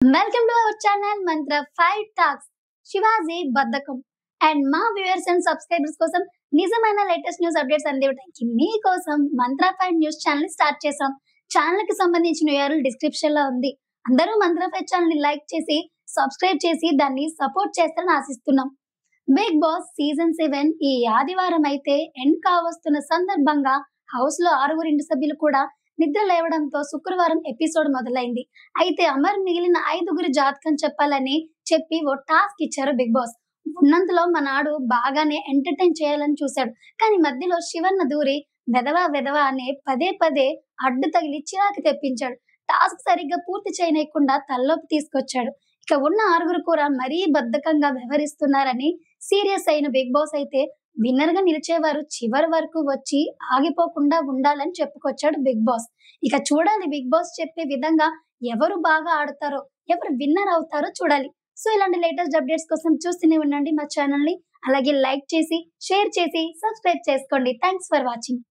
Welcome to our channel Mantra 5 Talks. Shivaji బద్ధకం and మా viewers and subscribers కోసం నిజమైన లేటెస్ట్ న్యూస్ అప్డేట్స్ అందివ్వడానికి మీకోసం మంత్రా 5 న్యూస్ ఛానల్ స్టార్ట్ చేసాం. ఛానల్ కి సంబంధించిన URL డిస్క్రిప్షన్ లో ఉంది. అందరూ మంత్రా 5 ఛానల్ ని లైక్ చేసి సబ్స్క్రైబ్ చేసి దాన్ని సపోర్ట్ చేస్తారని ఆశిస్తున్నాం. బిగ్ బాస్ సీజన్ 7 ఈ ఆదివారం అయితే ఎండ్ కావస్తున్న సందర్భంగా హౌస్ లో 6 సభ్యులు కూడా నిద్ర లేవడంతో శుక్రవారం ఎపిసోడ్ మొదలైంది. అయితే అమర్ మిగిలిన 5 జాతకం చెప్పాలని చెప్పి ఓ టాస్క్ ఇచ్చారు బిగ్ బాస్. ఉన్నంతలో మనాడు బాగానే ఎంటర్టైన్ చేయాలని చూశాడు. కానీ మధ్యలో శివన్న దూరి వెదవా వెదవా అనే పదే పదే అడ్డు తగిలి చిరాకు తెప్పించాడు. టాస్క్ సరిగ్గా పూర్తి చేయనీయకుండా తలలోకి తీసుకొచ్చాడు. ఇక ఉన్న 6 కూడా మరీ బద్ధకంగా వ్యవహరిస్తున్నారని సీరియస్ అయిన బిగ్ బాస్ అయితే విన్నర్ గా నిలిచేవారు చివరి వరకు వచ్చి ఆగిపోకుండా ఉండాలని చెప్పుకొచ్చాడు బిగ్ బాస్. ఇక చూడాలి బిగ్ బాస్ చెప్పే విధంగా ఎవరు బాగా ఆడతారో, ఎవరు విన్నర్ అవుతారో చూడాలి. సో ఇలాంటి లేటెస్ట్ అప్డేట్స్ కోసం చూస్తూనే ఉండండి మా ఛానల్ ని. అలాగే లైక్ చేసి, షేర్ చేసి, సబ్స్క్రైబ్ చేసుకోండి. Thanks for watching.